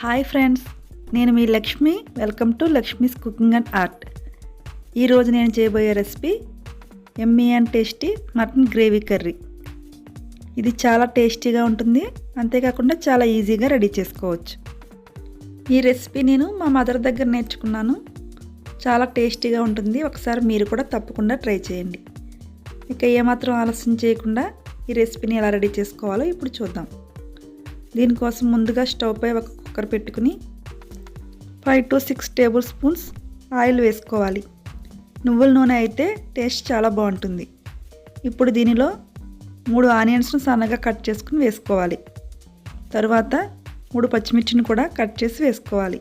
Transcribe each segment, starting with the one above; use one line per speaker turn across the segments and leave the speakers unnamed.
Hi friends, నేను మీ Lakshmi. Welcome to Lakshmi's cooking and art. ఈరోజు నేను చేయబోయే recipe yummy and tasty mutton gravy curry. ఇది చాలా టేస్టీగా ఉంటుంది, అంతేకాకుండా చాలా ఈజీగా రెడీ చేసుకోవచ్చు. ఈ రెసిపీ నేను మా మదర్ దగ్గర నేర్చుకున్నాను. చాలా టేస్టీగా ఉంటుంది. ఒకసారి మీరు కూడా తప్పకుండా ట్రై చేయండి. ఇక ఏమాత్రం ఆలస్యం చేయకుండా ఈ రెసిపీని ఎలా రెడీ చేసుకోవాలో ఇప్పుడు చూద్దాం. దీనికోసం ముందుగా స్టవ్ పై ఒక కుక్కర్ పెట్టుకుని 5 to 6 టేబుల్ స్పూన్స్ ఆయిల్ వేసుకోవాలి. నువ్వుల నూనె అయితే టేస్ట్ చాలా బాగుంటుంది. ఇప్పుడు దీనిలో 3 ఆనియన్స్ను సన్నగా కట్ చేసుకుని వేసుకోవాలి. తర్వాత 3 పచ్చిమిర్చిని కూడా కట్ చేసి వేసుకోవాలి.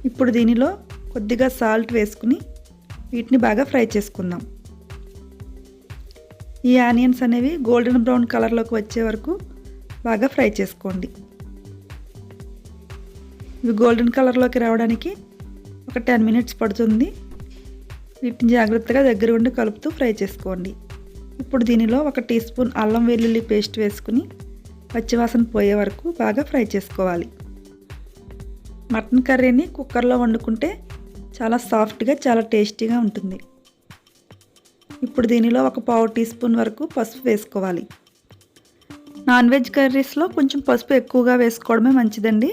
ఇప్పుడు దీనిలో కొద్దిగా సాల్ట్ వేసుకుని వీటిని బాగా ఫ్రై చేసుకుందాం. ఈ ఆనియన్స్ అనేవి గోల్డెన్ బ్రౌన్ కలర్లోకి వచ్చే వరకు బాగా ఫ్రై చేసుకోండి. ఇవి గోల్డెన్ కలర్లోకి రావడానికి ఒక 10 minutes పడుతుంది. వీటిని జాగ్రత్తగా దగ్గర ఉండి కలుపుతూ ఫ్రై చేసుకోండి. ఇప్పుడు దీనిలో 1 టీ స్పూన్ అల్లం వెల్లుల్లి పేస్ట్ వేసుకుని పచ్చివాసన పోయే వరకు బాగా ఫ్రై చేసుకోవాలి. మటన్ కర్రీని కుక్కర్లో వండుకుంటే చాలా సాఫ్ట్గా, చాలా టేస్టీగా ఉంటుంది. ఇప్పుడు దీనిలో 1/4 టీ స్పూన్ వరకు పసుపు వేసుకోవాలి. నాన్ వెజ్ కర్రీస్లో కొంచెం పసుపు ఎక్కువగా వేసుకోవడమే మంచిదండి.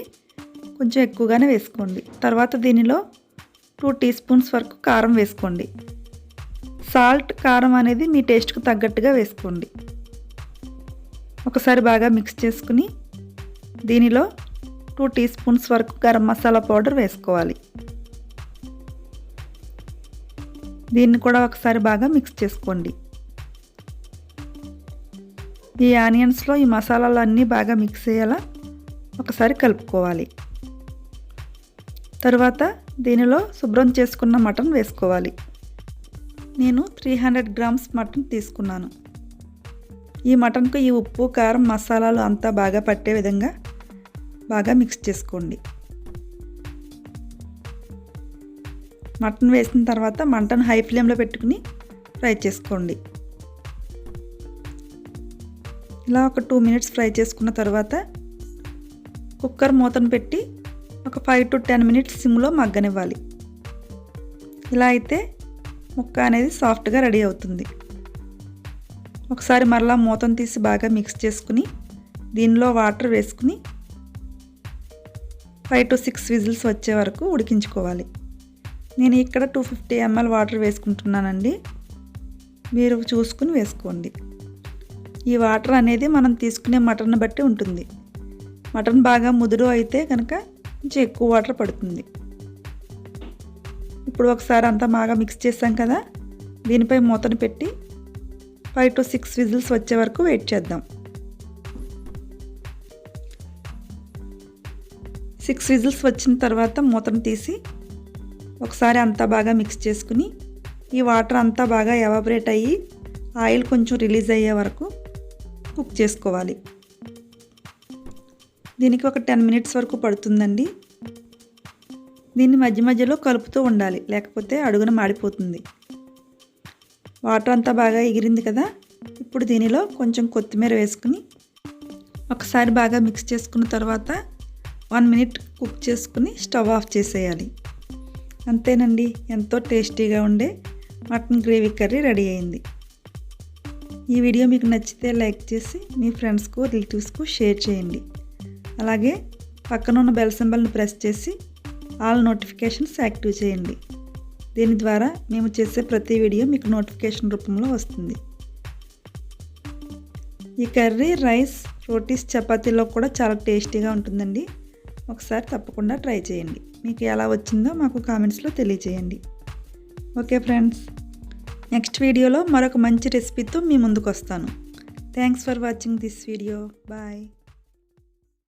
కొంచెం ఎక్కువగానే వేసుకోండి. తర్వాత దీనిలో 2 టీ స్పూన్స్ వరకు కారం వేసుకోండి. సాల్ట్, కారం అనేది మీ టేస్ట్కు తగ్గట్టుగా వేసుకోండి. ఒకసారి బాగా మిక్స్ చేసుకుని దీనిలో 2 టీ స్పూన్స్ వరకు గరం మసాలా పౌడర్ వేసుకోవాలి. దీన్ని కూడా ఒకసారి బాగా మిక్స్ చేసుకోండి. ఈ ఆనియన్స్లో ఈ మసాలాలు అన్నీ బాగా మిక్స్ అయ్యేలా ఒకసారి కలుపుకోవాలి. తర్వాత దీనిలో శుభ్రం చేసుకున్న మటన్ వేసుకోవాలి. నేను 300 grams మటన్ తీసుకున్నాను. ఈ మటన్కు ఈ ఉప్పు, కారం, మసాలాలు అంతా బాగా పట్టే విధంగా బాగా మిక్స్ చేసుకోండి. మటన్ వేసిన తర్వాత మంటను హై ఫ్లేమ్లో పెట్టుకుని ఫ్రై చేసుకోండి. ఇలా ఒక 2 minutes ఫ్రై చేసుకున్న తర్వాత కుక్కర్ మూతను పెట్టి ఒక 5 to 10 minutes సిమ్లో మగ్గనివ్వాలి. ఇలా అయితే ముక్క అనేది సాఫ్ట్గా రెడీ అవుతుంది. ఒకసారి మరలా మూతను తీసి బాగా మిక్స్ చేసుకుని దీనిలో వాటర్ వేసుకుని 5 to 6 విజిల్స్ వచ్చే వరకు ఉడికించుకోవాలి. నేను ఇక్కడ 250 ml వాటర్ వేసుకుంటున్నానండి. మీరు చూసుకుని వేసుకోండి. ఈ వాటర్ అనేది మనం తీసుకునే మటన్ బట్టి ఉంటుంది. మటన్ బాగా ముదురు అయితే కనుక కొంచెం ఎక్కువ వాటర్ పడుతుంది. ఇప్పుడు ఒకసారి అంతా బాగా మిక్స్ చేసాం కదా, దీనిపై మూతను పెట్టి 5 to 6 విజిల్స్ వచ్చే వరకు వెయిట్ చేద్దాం. 6 విజిల్స్ వచ్చిన తర్వాత మూతను తీసి ఒకసారి అంతా బాగా మిక్స్ చేసుకుని ఈ వాటర్ అంతా బాగా ఎవాపరేట్ అయ్యి ఆయిల్ కొంచెం రిలీజ్ అయ్యే వరకు కుక్ చేసుకోవాలి. దీనికి ఒక 10 minutes వరకు పడుతుందండి. దీన్ని మధ్య మధ్యలో కలుపుతూ ఉండాలి, లేకపోతే అడుగున మాడిపోతుంది. వాటర్ అంతా బాగా ఎగిరింది కదా, ఇప్పుడు దీనిలో కొంచెం కొత్తిమీర వేసుకుని ఒకసారి బాగా మిక్స్ చేసుకున్న తర్వాత 1 minute కుక్ చేసుకుని స్టవ్ ఆఫ్ చేసేయాలి. అంతేనండి, ఎంతో టేస్టీగా ఉండే మటన్ గ్రేవీ కర్రీ రెడీ అయింది. ఈ వీడియో మీకు నచ్చితే లైక్ చేసి మీ ఫ్రెండ్స్కు, రిలేటివ్స్కు షేర్ చేయండి. అలాగే పక్కన ఉన్న బెల్ సింబల్ని ప్రెస్ చేసి ఆల్ నోటిఫికేషన్స్ యాక్టివ్ చేయండి. దీని ద్వారా మేము చేసే ప్రతి వీడియో మీకు నోటిఫికేషన్ రూపంలో వస్తుంది. ఈ కర్రీ రైస్, రోటీస్, చపాతీలో కూడా చాలా టేస్టీగా ఉంటుందండి. ఒకసారి తప్పకుండా ట్రై చేయండి. మీకు ఎలా వచ్చిందో మాకు కామెంట్స్లో తెలియజేయండి. ఓకే ఫ్రెండ్స్, నెక్స్ట్ వీడియోలో మరొక మంచి రెసిపీతో మీ ముందుకు వస్తాను. Thanks for watching this video. Bye.